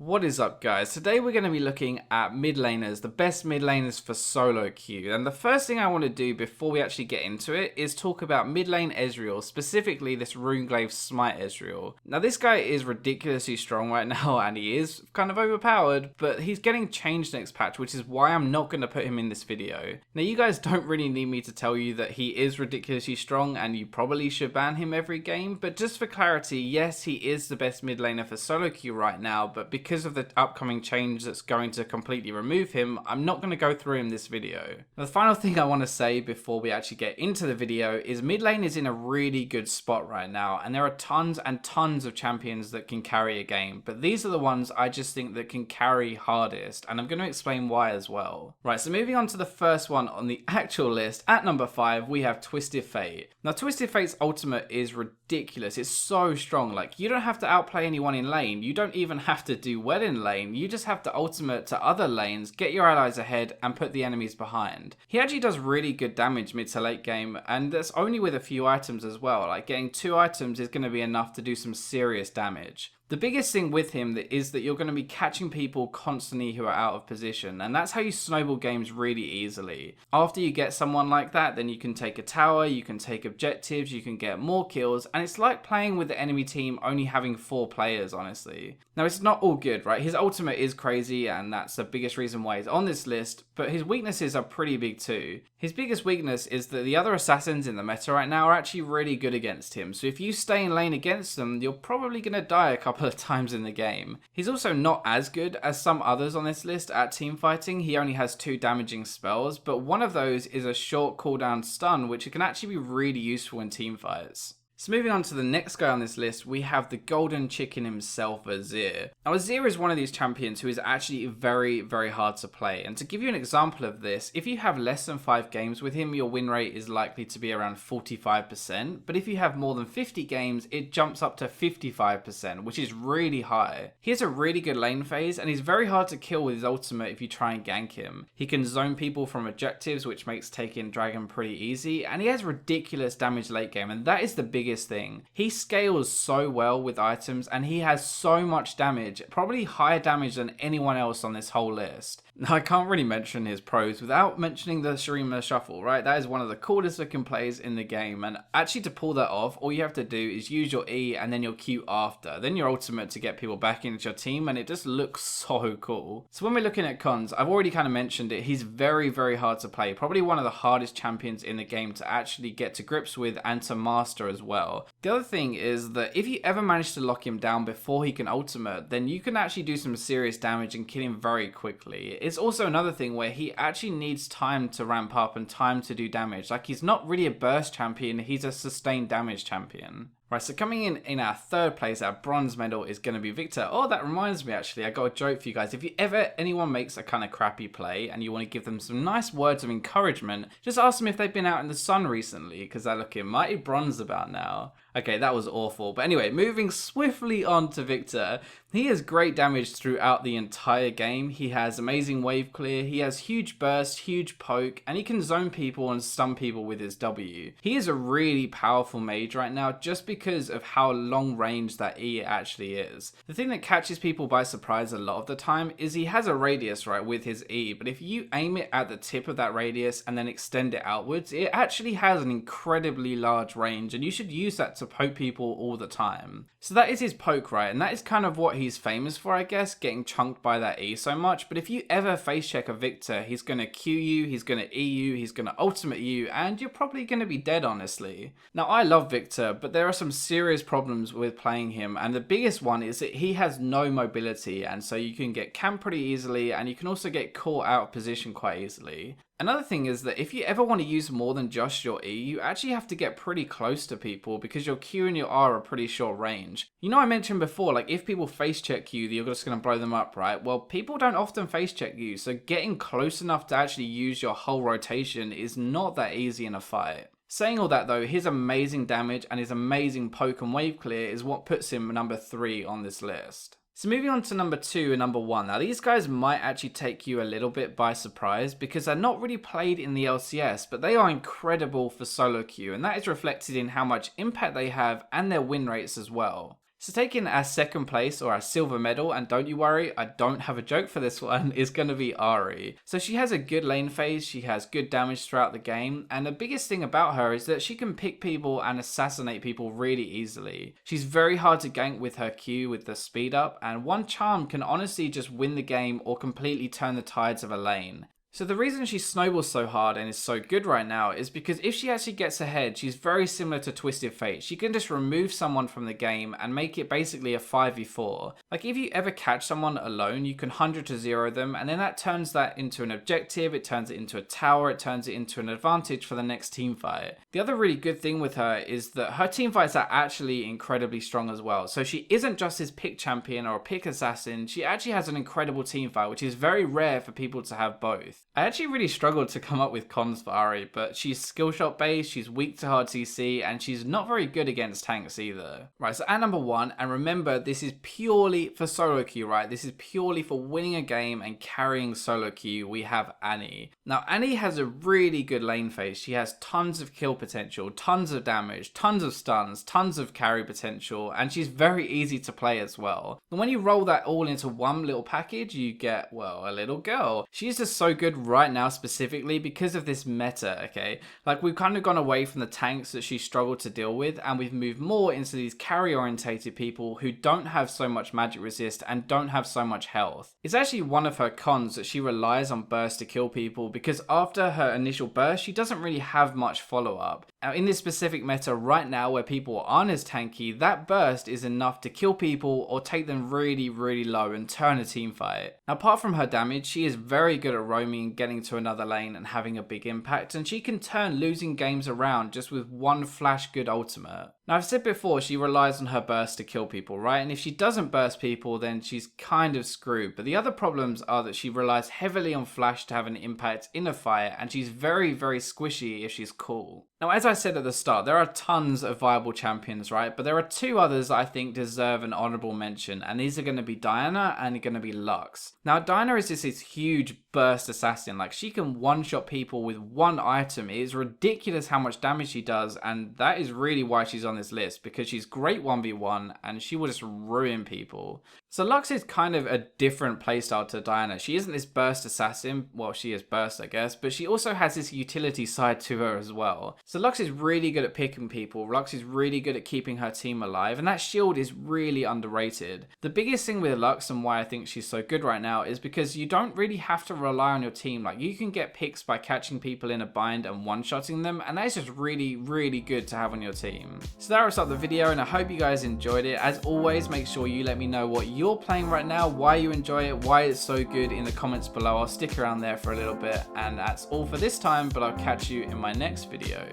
What is up, guys? Today we're going to be looking at mid laners, the best mid laners for solo queue. And the first thing I want to do before we actually get into it is talk about mid lane Ezreal, specifically this Runeglaive Smite Ezreal. Now this guy is ridiculously strong right now and he is kind of overpowered, but he's getting changed next patch, which is why I'm not going to put him in this video. Now you guys don't really need me to tell you that he is ridiculously strong and you probably should ban him every game, but just for clarity, yes, he is the best mid laner for solo queue right now, but because of the upcoming change that's going to completely remove him, I'm not going to go through in this video. The final thing I want to say before we actually get into the video is mid lane is in a really good spot right now, and there are tons and tons of champions that can carry a game, but these are the ones I just think that can carry hardest, and I'm going to explain why as well. Right, so moving on to the first one on the actual list, at number 5 we have Twisted Fate. Now Twisted Fate's ultimate is ridiculous, it's so strong, like you don't have to outplay anyone in lane, you don't even have to do well in lane, you just have to ultimate to other lanes, get your allies ahead and put the enemies behind. He actually does really good damage mid to late game, and that's only with a few items as well, like getting 2 items is going to be enough to do some serious damage. The biggest thing with him is that you're going to be catching people constantly who are out of position, and that's how you snowball games really easily. After you get someone like that, then you can take a tower, you can take objectives, you can get more kills, and it's like playing with the enemy team only having 4 players, honestly. Now it's not all good, right? His ultimate is crazy, and that's the biggest reason why he's on this list, but his weaknesses are pretty big too. His biggest weakness is that the other assassins in the meta right now are actually really good against him, so if you stay in lane against them, you're probably going to die a couple of times in the game. He's also not as good as some others on this list at team fighting. He only has 2 damaging spells, but one of those is a short cooldown stun, which can actually be really useful in team fights. So moving on to the next guy on this list, we have the golden chicken himself, Azir. Now Azir is one of these champions who is actually very, very hard to play. And to give you an example of this, if you have less than 5 games with him, your win rate is likely to be around 45%. But if you have more than 50 games, it jumps up to 55%, which is really high. He has a really good lane phase, and he's very hard to kill with his ultimate if you try and gank him. He can zone people from objectives, which makes taking dragon pretty easy. And he has ridiculous damage late game, and that is the biggest thing. He scales so well with items and he has so much damage, probably higher damage than anyone else on this whole list. Now I can't really mention his pros without mentioning the Shurima Shuffle, right? That is one of the coolest looking plays in the game, and actually to pull that off, all you have to do is use your E and then your Q after, then your ultimate to get people back into your team, and it just looks so cool. So when we're looking at cons, I've already kind of mentioned it, he's very, very hard to play, probably one of the hardest champions in the game to actually get to grips with and to master as well. The other thing is that if you ever manage to lock him down before he can ultimate, then you can actually do some serious damage and kill him very quickly. It's also another thing where he actually needs time to ramp up and time to do damage. Like, he's not really a burst champion, he's a sustained damage champion. Right, so coming in our 3rd place, our bronze medal is going to be VIKTOR. Oh, that reminds me actually, I got a joke for you guys. If anyone makes a kind of crappy play and you want to give them some nice words of encouragement, just ask them if they've been out in the sun recently, because they're looking mighty bronze about now. Okay, that was awful. But anyway, moving swiftly on to VIKTOR. He has great damage throughout the entire game. He has amazing wave clear, he has huge burst, huge poke, and he can zone people and stun people with his W. He is a really powerful mage right now just because of how long range that E actually is. The thing that catches people by surprise a lot of the time is he has a radius, right, with his E, but if you aim it at the tip of that radius and then extend it outwards, it actually has an incredibly large range, and you should use that to poke people all the time. So that is his poke, right, and that is kind of what he's famous for, I guess, getting chunked by that E so much. But if you ever face check a VIKTOR, he's going to Q you, he's going to E you, he's going to ultimate you, and you're probably going to be dead, honestly. Now I love VIKTOR, but there are some serious problems with playing him, and the biggest one is that he has no mobility, and so you can get camped pretty easily, and you can also get caught out of position quite easily. Another thing is that if you ever want to use more than just your E, you actually have to get pretty close to people because your Q and your R are pretty short range. You know, I mentioned before, like if people face check you, you're just going to blow them up, right? Well, people don't often face check you, so getting close enough to actually use your whole rotation is not that easy in a fight. Saying all that though, his amazing damage and his amazing poke and wave clear is what puts him number 3 on this list. So moving on to number 2 and number 1. Now these guys might actually take you a little bit by surprise because they're not really played in the LCS, but they are incredible for solo queue, and that is reflected in how much impact they have and their win rates as well. So taking our second place, or our silver medal, and don't you worry, I don't have a joke for this one, is going to be Ari. So she has a good lane phase, she has good damage throughout the game, and the biggest thing about her is that she can pick people and assassinate people really easily. She's very hard to gank with her Q with the speed up, and one charm can honestly just win the game or completely turn the tides of a lane. So the reason she snowballs so hard and is so good right now is because if she actually gets ahead, she's very similar to Twisted Fate. She can just remove someone from the game and make it basically a 5v4. Like if you ever catch someone alone, you can 100 to 0 them, and then that turns that into an objective, it turns it into a tower, it turns it into an advantage for the next team fight. The other really good thing with her is that her team fights are actually incredibly strong as well. So she isn't just this pick champion or a pick assassin, she actually has an incredible team fight, which is very rare for people to have both. I actually really struggled to come up with cons for Ari, but she's skill shot based, she's weak to hard CC, and she's not very good against tanks either. Right, so at number 1, and remember this is purely for solo queue, right? This is purely for winning a game and carrying solo queue, we have Annie. Now Annie has a really good lane phase, she has tons of kill potential, tons of damage, tons of stuns, tons of carry potential, and she's very easy to play as well. And when you roll that all into one little package, you get, well, a little girl. She's just so good right now specifically because of this meta, okay? Like we've kind of gone away from the tanks that she struggled to deal with, and we've moved more into these carry orientated people who don't have so much magic resist and don't have so much health. It's actually one of her cons that she relies on burst to kill people, because after her initial burst she doesn't really have much follow up. Now in this specific meta right now where people aren't as tanky, that burst is enough to kill people or take them really low and turn a team fight. Now apart from her damage, she is very good at roaming, getting to another lane and having a big impact, and she can turn losing games around just with one flash good ultimate. Now I've said before she relies on her burst to kill people, right? And if she doesn't burst people then she's kind of screwed, but the other problems are that she relies heavily on flash to have an impact in a fight, and she's very squishy if she's cool. Now as I said at the start, there are tons of viable champions, right? But there are 2 others I think deserve an honorable mention, and these are going to be Diana and going to be Lux. Now Diana is just this huge burst assassin, like she can one-shot people with one item. It is ridiculous how much damage she does, and that is really why she's on this list, because she's great 1v1 and she will just ruin people. So Lux is kind of a different playstyle to Diana. She isn't this burst assassin, well she is burst I guess, but she also has this utility side to her as well. So Lux is really good at picking people, Lux is really good at keeping her team alive, and that shield is really underrated. The biggest thing with Lux and why I think she's so good right now is because you don't really have to rely on your team. Like you can get picks by catching people in a bind and one-shotting them, and that is just really good to have on your team. So that wraps up the video, and I hope you guys enjoyed it. As always, make sure you let me know what you're playing right now, why you enjoy it, why it's so good in the comments below. I'll stick around there for a little bit, and that's all for this time, but I'll catch you in my next video.